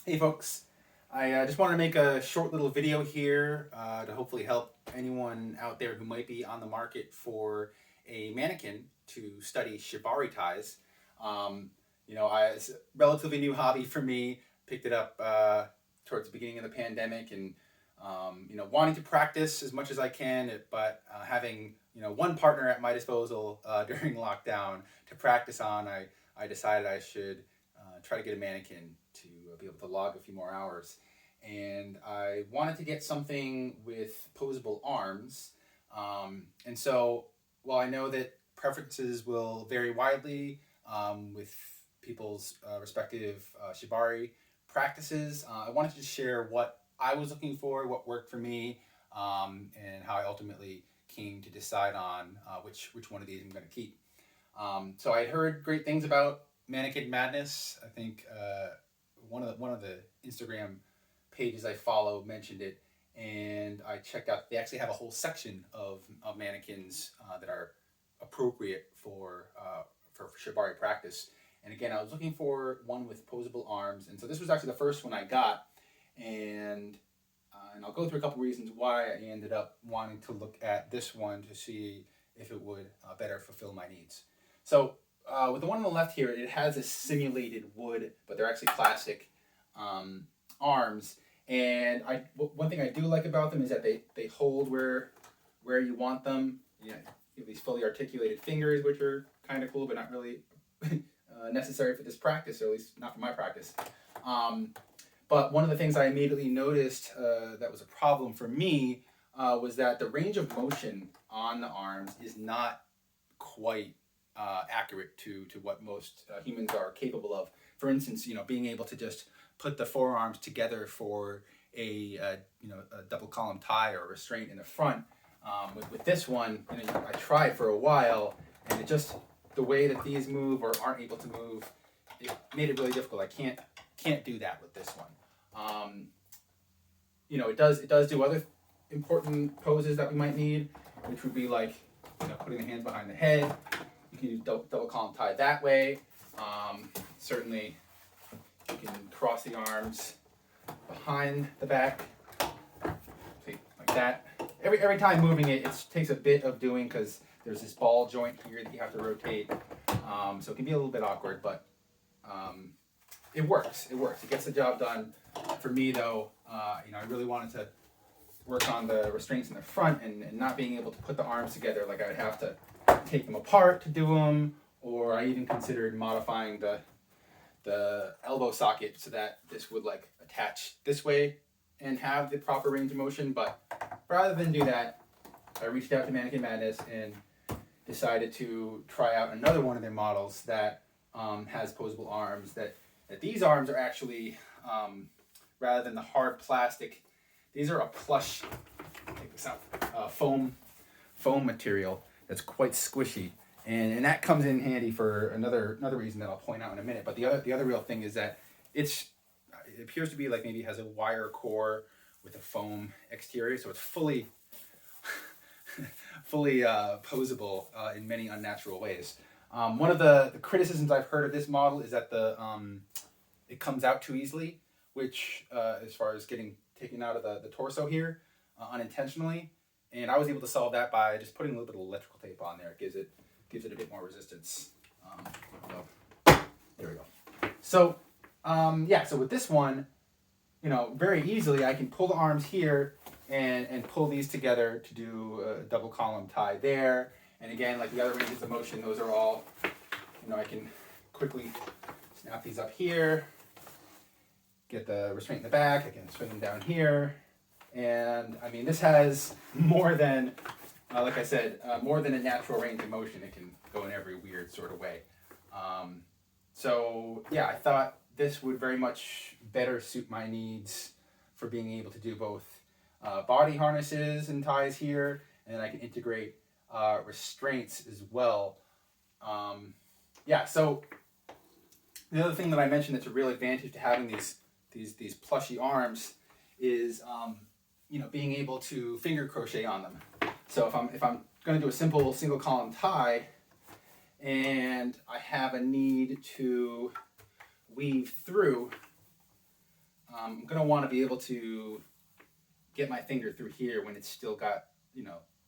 Hey folks, I just wanted to make a short little video here to hopefully help anyone out there who might be on the market for a mannequin to study shibari ties. Um, it's a relatively new hobby for me. Picked it up towards the beginning of the pandemic, and wanting to practice as much as I can, but having one partner at my disposal during lockdown to practice on, I decided I should try to get a mannequin to be able to log a few more hours. And I wanted to get something with posable arms. And so, while I know that preferences will vary widely with people's respective shibari practices, I wanted to just share what I was looking for, what worked for me, and how I ultimately came to decide on which one of these I'm going to keep. So I had heard great things about Mannequin Madness. I think one of the Instagram pages I follow mentioned it, and I checked out. They actually have a whole section of mannequins that are appropriate for shibari practice. And again, I was looking for one with posable arms, and so this was actually the first one I got, and and I'll go through a couple reasons why I ended up wanting to look at this one to see if it would better fulfill my needs. So with the one on the left here, it has a simulated wood, but they're actually plastic arms. And one thing I do like about them is that they hold where you want them. You have these fully articulated fingers, which are kind of cool, but not really necessary for this practice, or at least not for my practice. But one of the things I immediately noticed that was a problem for me was that the range of motion on the arms is not quite accurate to what most humans are capable of. For instance, being able to just put the forearms together for a double column tie or restraint in the front. With this one, I tried for a while, and it just the way that these move or aren't able to move, it made it really difficult. I can't do that with this one. It does do other important poses that we might need, which would be like putting the hands behind the head. You can use double column tie that way. Certainly, you can cross the arms behind the back, see, like that. Every time moving it, it takes a bit of doing because there's this ball joint here that you have to rotate. So it can be a little bit awkward, but it works. It works. It gets the job done. For me, though, I really wanted to work on the restraints in the front and not being able to put the arms together. Like I would have to take them apart to do them, or I even considered modifying the elbow socket so that this would like attach this way and have the proper range of motion. But rather than do that, I reached out to Mannequin Madness and decided to try out another one of their models that has posable arms. That these arms are actually rather than the hard plastic, these are a plush. Take this out. Foam material that's quite squishy, and that comes in handy for another reason that I'll point out in a minute. But the other real thing is that it appears to be like maybe it has a wire core with a foam exterior, so it's fully posable in many unnatural ways. One of the criticisms I've heard of this model is that it comes out too easily, which as far as getting taken out of the torso here unintentionally. And I was able to solve that by just putting a little bit of electrical tape on there. It gives it a bit more resistance. There we go. So so with this one, very easily I can pull the arms here and pull these together to do a double column tie there. And again, like the other ranges of motion, those are all, I can quickly snap these up here, get the restraint in the back, I can swing them down here. And I mean, this has more than, like I said, more than a natural range of motion. It can go in every weird sort of way. I thought this would very much better suit my needs for being able to do both body harnesses and ties here, and I can integrate restraints as well. So the other thing that I mentioned that's a real advantage to having these plushy arms is being able to finger crochet on them. So if I'm going to do a simple single column tie and I have a need to weave through, I'm going to want to be able to get my finger through here when it's still got,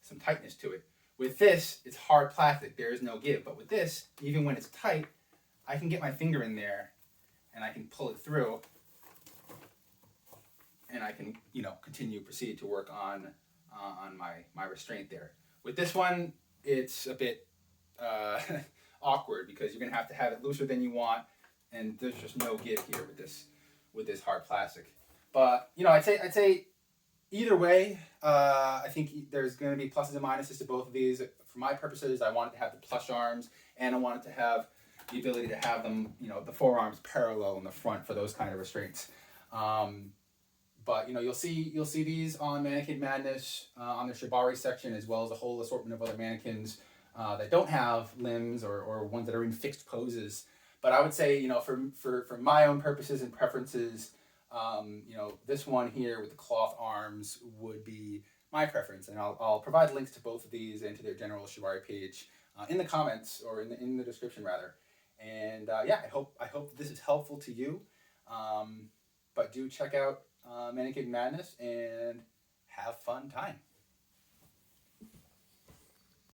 some tightness to it. With this, it's hard plastic. There is no give. But with this, even when it's tight, I can get my finger in there and I can pull it through, and I can, proceed to work on my restraint there. With this one, it's a bit awkward because you're gonna have to have it looser than you want, and there's just no give here with this hard plastic. But I'd say either way, I think there's going to be pluses and minuses to both of these. For my purposes, I wanted to have the plush arms, and I wanted to have the ability to have them, the forearms parallel in the front for those kind of restraints. But you'll see these on Mannequin Madness on the shibari section, as well as a whole assortment of other mannequins that don't have limbs or ones that are in fixed poses. But I would say, for my own purposes and preferences, this one here with the cloth arms would be my preference, and I'll provide links to both of these and to their general shibari page in the comments, or in the description rather. And I hope this is helpful to you. But do check out Mannequin Madness and have fun time.